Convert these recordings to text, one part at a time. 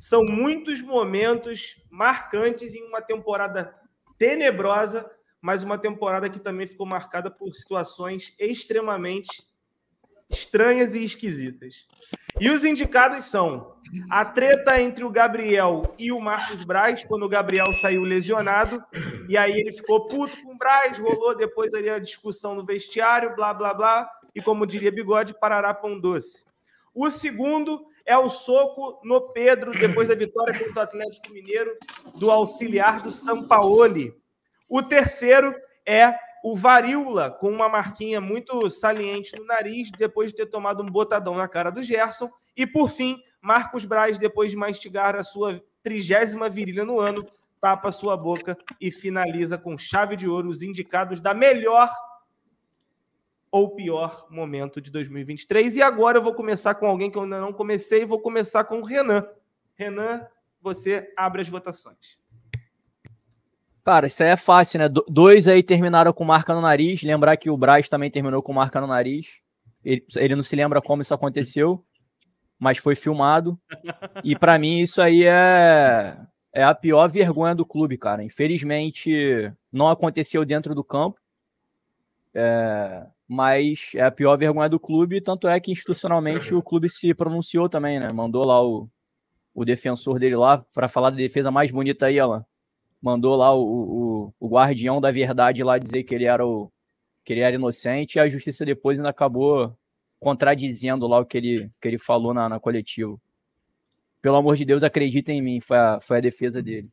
São muitos momentos marcantes em uma temporada tenebrosa, mas uma temporada que também ficou marcada por situações extremamente estranhas e esquisitas. E os indicados são a treta entre o Gabriel e o Marcos Braz, quando o Gabriel saiu lesionado, e aí ele ficou puto com o Braz, rolou depois ali a discussão no vestiário, blá, blá, blá, e como diria Bigode, parará pão doce. O segundo é o soco no Pedro, depois da vitória contra o Atlético Mineiro, do auxiliar do Sampaoli. O terceiro é o Varíola, com uma marquinha muito saliente no nariz, depois de ter tomado um botadão na cara do Gerson. E, por fim, Marcos Braz, depois de mastigar a sua 30ª virilha no ano, tapa sua boca e finaliza com chave de ouro os indicados da melhor ou pior momento de 2023. E agora eu vou começar com alguém que eu ainda não comecei, e vou começar com o Renan. Renan, você abre as votações. Cara, isso aí é fácil, né? Dois aí terminaram com marca no nariz. Lembrar que o Braz também terminou com marca no nariz. Ele não se lembra como isso aconteceu, mas foi filmado. E pra mim isso aí é a pior vergonha do clube, cara. Infelizmente não aconteceu dentro do campo, mas é a pior vergonha do clube. Tanto é que institucionalmente o clube se pronunciou também, né? Mandou lá o defensor dele lá para falar da defesa mais bonita aí, Alan. Mandou lá o guardião da verdade lá dizer que ele era inocente, e a justiça depois ainda acabou contradizendo lá o que ele falou na coletiva. Pelo amor de Deus, acreditem em mim, foi a defesa dele.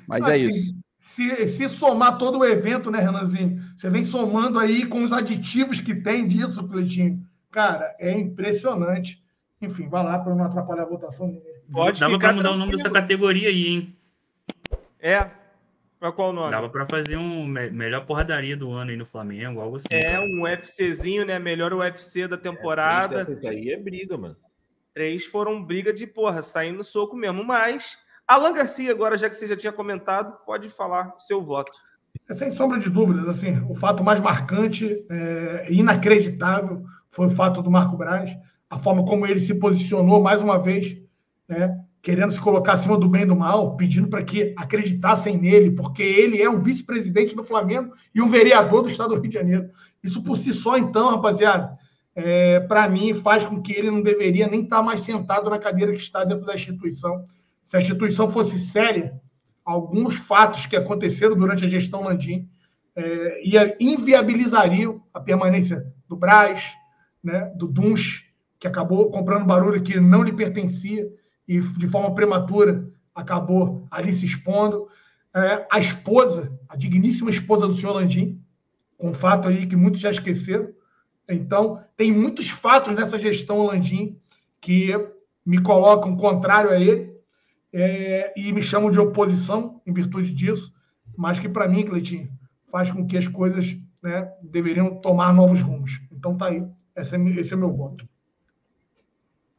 Mas assim, é isso. Se somar todo o evento, né, Renanzinho? Você vem somando aí com os aditivos que tem disso, Cleitinho. Cara, é impressionante. Enfim, vai lá para não atrapalhar a votação. Dava para mudar o nome dessa categoria aí, hein? Pra qual nome? Dava pra fazer melhor porradaria do ano aí no Flamengo, algo assim. Um UFCzinho, né? Melhor UFC da temporada. Isso aí é briga, mano. 3 foram briga de saindo no soco mesmo. Mas, Alan Garcia, agora, já que você já tinha comentado, pode falar o seu voto. Sem sombra de dúvidas, assim, o fato mais marcante e inacreditável foi o fato do Marco Braz, a forma como ele se posicionou mais uma vez, né? Querendo se colocar acima do bem e do mal, pedindo para que acreditassem nele, porque ele é um vice-presidente do Flamengo e um vereador do estado do Rio de Janeiro. Isso por si só, então, rapaziada, para mim, faz com que ele não deveria nem estar mais sentado na cadeira que está dentro da instituição. Se a instituição fosse séria, alguns fatos que aconteceram durante a gestão Landim inviabilizariam a permanência do Braz, né, do Dunch, que acabou comprando barulho que não lhe pertencia, e de forma prematura acabou ali se expondo. A esposa, a digníssima esposa do senhor Landim, um fato aí que muitos já esqueceram. Então, tem muitos fatos nessa gestão Landim que me colocam contrário a ele e me chamam de oposição em virtude disso, mas que, para mim, Cleitinho, faz com que as coisas, né, deveriam tomar novos rumos. Então, tá aí. Esse é meu voto.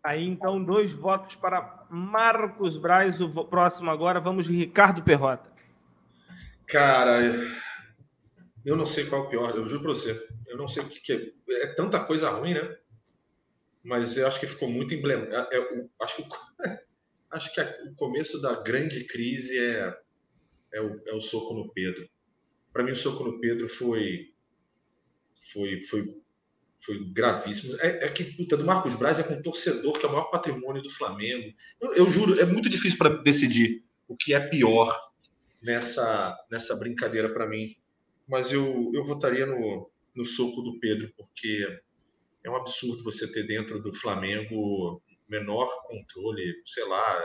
Aí, então, 2 votos para Marcos Braz. O próximo agora, vamos de Ricardo Perrota. Cara, eu não sei qual é o pior, eu juro para você. Eu não sei o que é. É tanta coisa ruim, né? Mas eu acho que ficou muito emblemático. Acho que o começo da grande crise é o soco no Pedro. Para mim, o soco no Pedro foi gravíssimo. Que, puta, do Marcos Braz é com o torcedor, que é o maior patrimônio do Flamengo. Eu juro, é muito difícil para decidir o que é pior nessa brincadeira para mim. Mas eu votaria no soco do Pedro, porque é um absurdo você ter dentro do Flamengo menor controle, sei lá,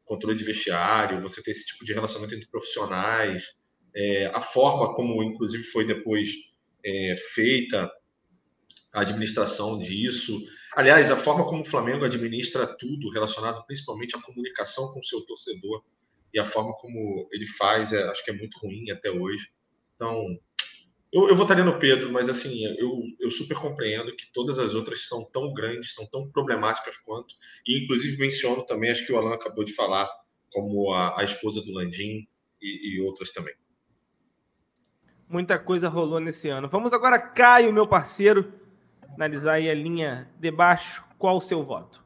controle de vestiário, você ter esse tipo de relacionamento entre profissionais, a forma como, inclusive, foi depois feita a administração disso. Aliás, a forma como o Flamengo administra tudo relacionado principalmente à comunicação com o seu torcedor e a forma como ele faz, acho que é muito ruim até hoje. Então, eu votaria no Pedro, mas assim, eu super compreendo que todas as outras são tão grandes, são tão problemáticas quanto, e inclusive menciono também, acho que o Alan acabou de falar, como a esposa do Landim e outras também. Muita coisa rolou nesse ano. Vamos agora, Caio, meu parceiro, analisar aí a linha de baixo. Qual o seu voto?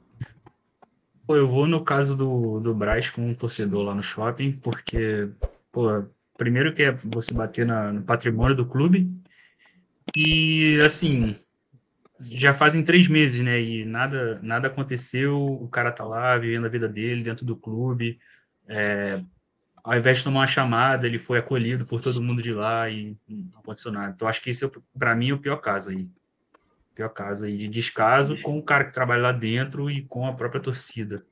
Pô, eu vou no caso do Braz com um torcedor lá no shopping, porque, pô, primeiro que é você bater no patrimônio do clube, e, assim, já fazem 3 meses, né, e nada aconteceu, o cara tá lá vivendo a vida dele dentro do clube, ao invés de tomar uma chamada, ele foi acolhido por todo mundo de lá e não aconteceu nada. Então, acho que esse, para mim, é o pior caso aí. Pior caso aí de descaso com o cara que trabalha lá dentro e com a própria torcida.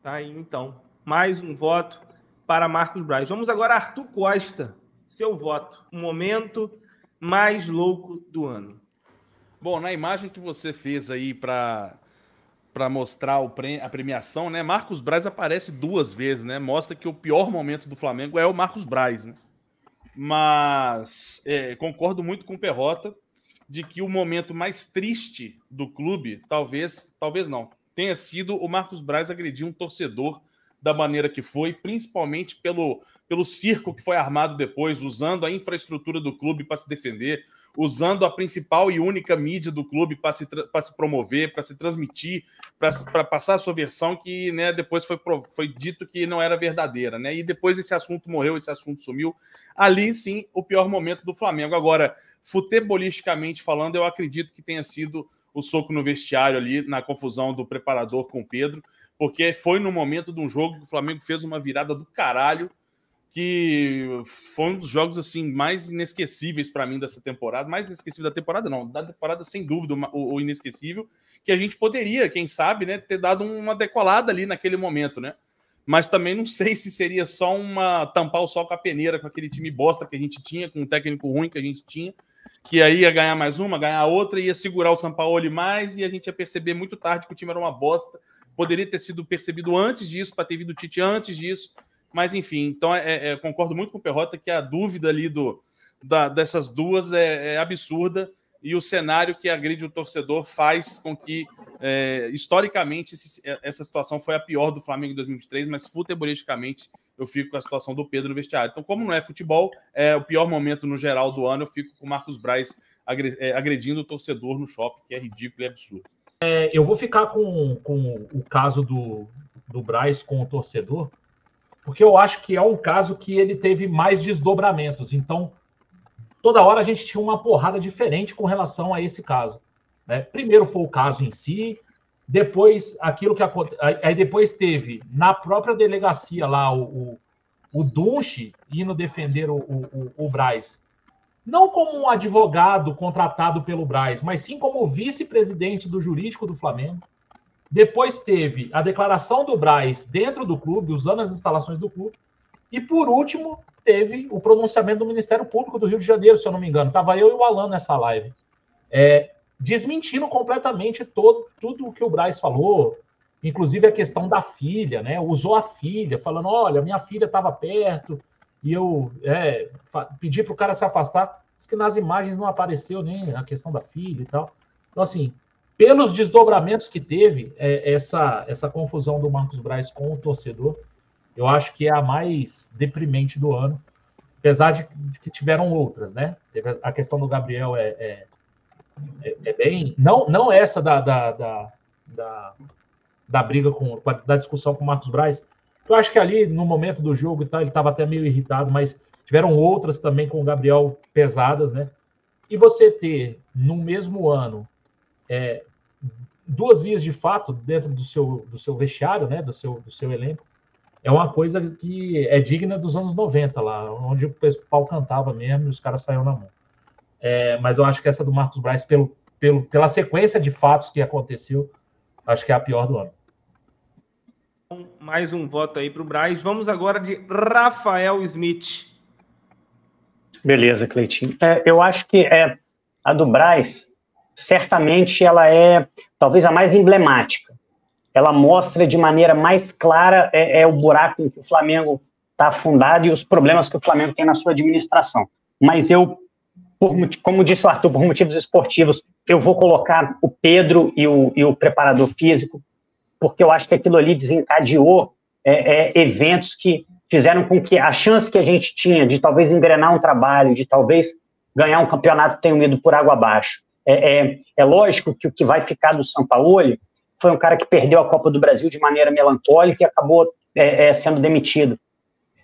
Tá aí, então. Mais um voto para Marcos Braz. Vamos agora, Arthur Costa. Seu voto. O momento mais louco do ano. Bom, na imagem que você fez aí para mostrar a premiação, né? Marcos Braz aparece 2 vezes, né? Mostra que o pior momento do Flamengo é o Marcos Braz, né? Mas concordo muito com o Perrota de que o momento mais triste do clube, talvez não, tenha sido o Marcos Braz agredir um torcedor da maneira que foi, principalmente pelo circo que foi armado depois, usando a infraestrutura do clube para se defender, usando a principal e única mídia do clube para se promover, para se transmitir, para passar a sua versão que, né, depois foi dito que não era verdadeira, né? E depois esse assunto morreu, esse assunto sumiu. Ali, sim, o pior momento do Flamengo. Agora, futebolisticamente falando, eu acredito que tenha sido o soco no vestiário ali, na confusão do preparador com o Pedro, porque foi no momento de um jogo que o Flamengo fez uma virada do caralho, que foi um dos jogos assim mais inesquecíveis para mim dessa temporada. Mais inesquecível da temporada, não. Da temporada, sem dúvida, o inesquecível, que a gente poderia, quem sabe, né, ter dado uma decolada ali naquele momento, né? Mas também não sei se seria só tampar o sol com a peneira com aquele time bosta que a gente tinha, com o técnico ruim que a gente tinha, que aí ia ganhar mais uma, ganhar outra, ia segurar o Sampaoli mais, e a gente ia perceber muito tarde que o time era uma bosta. Poderia ter sido percebido antes disso, para ter vindo o Tite antes disso. Mas, enfim, então concordo muito com o Perrota que a dúvida ali dessas duas é absurda, e o cenário que agride o torcedor faz com que, historicamente, essa situação foi a pior do Flamengo em 2023, mas futebolisticamente eu fico com a situação do Pedro no vestiário. Então, como não é futebol, é o pior momento no geral do ano, eu fico com o Marcos Braz agredindo o torcedor no shopping, que é ridículo e absurdo. Eu vou ficar com o caso do Braz com o torcedor, porque eu acho que é um caso que ele teve mais desdobramentos. Então, toda hora a gente tinha uma porrada diferente com relação a esse caso, né? Primeiro foi o caso em si, depois aquilo que aí depois teve na própria delegacia lá o Dunche indo defender o Braz, não como um advogado contratado pelo Braz, mas sim como vice-presidente do jurídico do Flamengo. Depois teve a declaração do Braz dentro do clube, usando as instalações do clube. E, por último, teve o pronunciamento do Ministério Público do Rio de Janeiro, se eu não me engano. Estava eu e o Alan nessa live. Desmentindo completamente tudo o que o Braz falou, inclusive a questão da filha, né? Usou a filha, falando, olha, minha filha estava perto, e eu pedi para o cara se afastar. Diz que nas imagens não apareceu nem a questão da filha e tal. Então, assim, pelos desdobramentos que teve, essa confusão do Marcos Braz com o torcedor, eu acho que é a mais deprimente do ano, apesar de que tiveram outras, né? Teve a questão do Gabriel bem... Não essa da briga, da discussão com o Marcos Braz. Eu acho que ali, no momento do jogo e tal, ele estava até meio irritado, mas tiveram outras também com o Gabriel pesadas, né? E você ter, no mesmo ano, 2 vias de fato dentro do seu vestiário, né? Do seu elenco, é uma coisa que é digna dos anos 90, lá, onde o pau cantava mesmo e os caras saíram na mão. Mas eu acho que essa do Marcos Braz, pela sequência de fatos que aconteceu, acho que é a pior do ano. Mais um voto aí para o Braz. Vamos agora de Rafael Smith. Beleza, Cleitinho. Eu acho que a do Braz, certamente, ela é talvez a mais emblemática. Ela mostra de maneira mais clara o buraco em que o Flamengo está afundado e os problemas que o Flamengo tem na sua administração. Mas eu, como disse o Arthur, por motivos esportivos, eu vou colocar o Pedro e o preparador físico, porque eu acho que aquilo ali desencadeou eventos que fizeram com que a chance que a gente tinha de talvez engrenar um trabalho, de talvez ganhar um campeonato tenha ido por água abaixo. É lógico que o que vai ficar do Sampaoli foi um cara que perdeu a Copa do Brasil de maneira melancólica e acabou sendo demitido.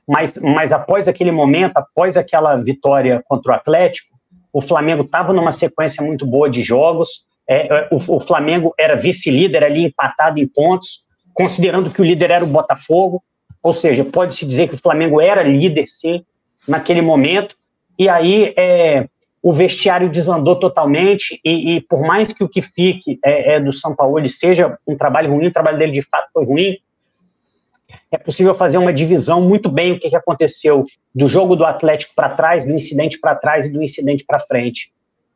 Mas após aquele momento, após aquela vitória contra o Atlético, o Flamengo estava numa sequência muito boa de jogos, o Flamengo era vice-líder ali, empatado em pontos, considerando que o líder era o Botafogo, ou seja, pode-se dizer que o Flamengo era líder, sim, naquele momento, e aí o vestiário desandou totalmente, e por mais que o que fique do Sampaoli seja um trabalho ruim, o trabalho dele de fato foi ruim, é possível fazer uma divisão muito bem o que aconteceu do jogo do Atlético para trás, do incidente para trás e do incidente para frente.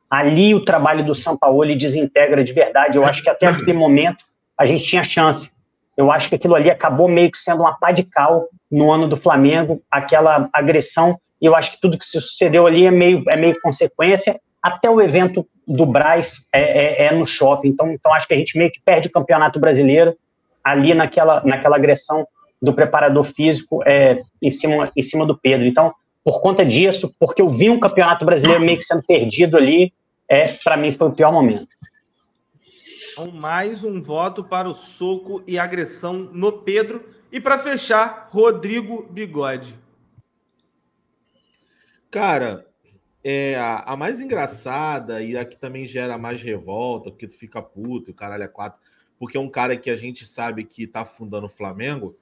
Ali o trabalho do Sampaoli desintegra de verdade. Eu acho que até aquele momento a gente tinha chance. Eu acho que aquilo ali acabou meio que sendo uma pá de cal no ano do Flamengo, aquela agressão, e eu acho que tudo que se sucedeu ali é meio consequência, até o evento do Brás no Shopping. Então acho que a gente meio que perde o Campeonato Brasileiro ali naquela agressão do preparador físico em cima do Pedro. Então, por conta disso, porque eu vi um Campeonato Brasileiro meio que sendo perdido ali, para mim foi o pior momento. Então, mais um voto para o soco e agressão no Pedro. E para fechar, Rodrigo Bigode. Cara, a mais engraçada e a que também gera mais revolta, porque tu fica puto, o caralho é 4, porque é um cara que a gente sabe que tá afundando o Flamengo,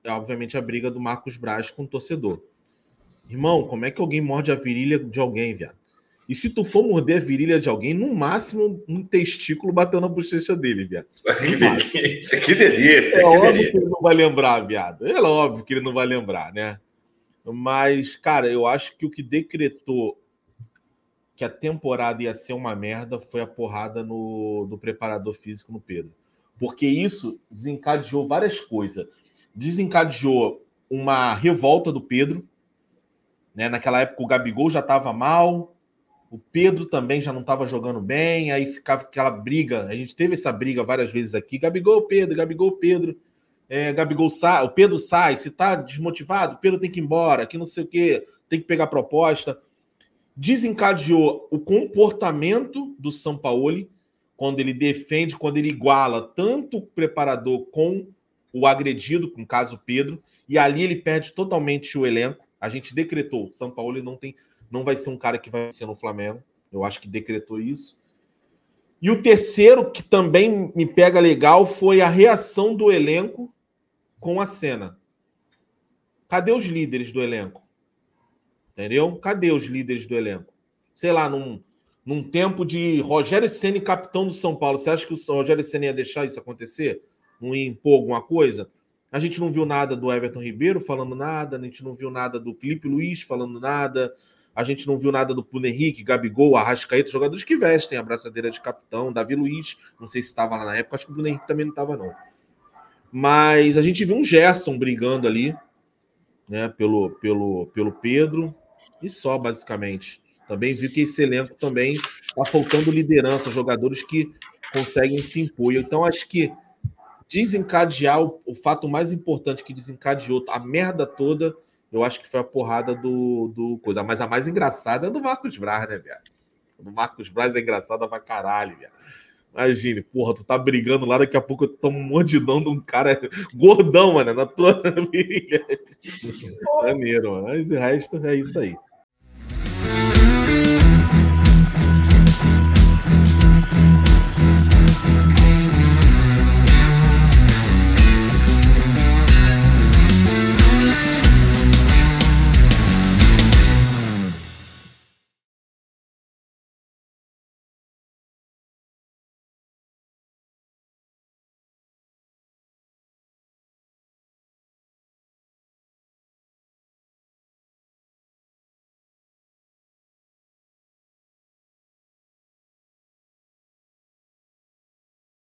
obviamente a briga do Marcos Braz com o torcedor. Irmão, como é que alguém morde a virilha de alguém, viado? E se tu for morder a virilha de alguém, no máximo um testículo bateu na bochecha dele, viado. Que delícia. É óbvio que ele não vai lembrar, viado. É óbvio que ele não vai lembrar, né? Mas, cara, eu acho que o que decretou que a temporada ia ser uma merda foi a porrada do preparador físico no Pedro. Porque isso desencadeou várias coisas. Desencadeou uma revolta do Pedro, né? Naquela época o Gabigol já estava mal, o Pedro também já não estava jogando bem, aí ficava aquela briga. A gente teve essa briga várias vezes aqui. Gabigol, Pedro. Gabigol sai, o Pedro sai, se tá desmotivado, o Pedro tem que ir embora, que não sei o quê, tem que pegar proposta. Desencadeou o comportamento do Sampaoli, quando ele defende, quando ele iguala tanto o preparador com o agredido, no caso Pedro, e ali ele perde totalmente o elenco. A gente decretou, o Sampaoli não vai ser um cara que vai ser no Flamengo, eu acho que decretou isso. E o terceiro, que também me pega legal, foi a reação do elenco com a cena. Cadê os líderes do elenco? Entendeu? Cadê os líderes do elenco? Sei lá, num tempo de Rogério Ceni, capitão do São Paulo, você acha que o Rogério Ceni ia deixar isso acontecer? Não ia impor alguma coisa? A gente não viu nada do Everton Ribeiro falando nada, a gente não viu nada do Felipe Luiz falando nada, a gente não viu nada do Bruno Henrique, Gabigol, Arrascaeta, jogadores que vestem a braçadeira de capitão, Davi Luiz, não sei se estava lá na época, acho que o Bruno Henrique também não estava, não. Mas a gente viu um Gerson brigando ali, né, pelo Pedro, e só, basicamente. Também vi que esse elenco também está faltando liderança, jogadores que conseguem se impor. Então, acho que desencadear o fato mais importante que desencadeou a merda toda, eu acho que foi a porrada do coisa. Mas a mais engraçada é do Marcos Braz, né, velho? O Marcos Braz é engraçada pra caralho, velho. Imagine, porra, tu tá brigando lá, daqui a pouco eu tomo um mordidão de um cara gordão, mano, na tua virilha. Maneiro, mano. Mas o resto é isso aí.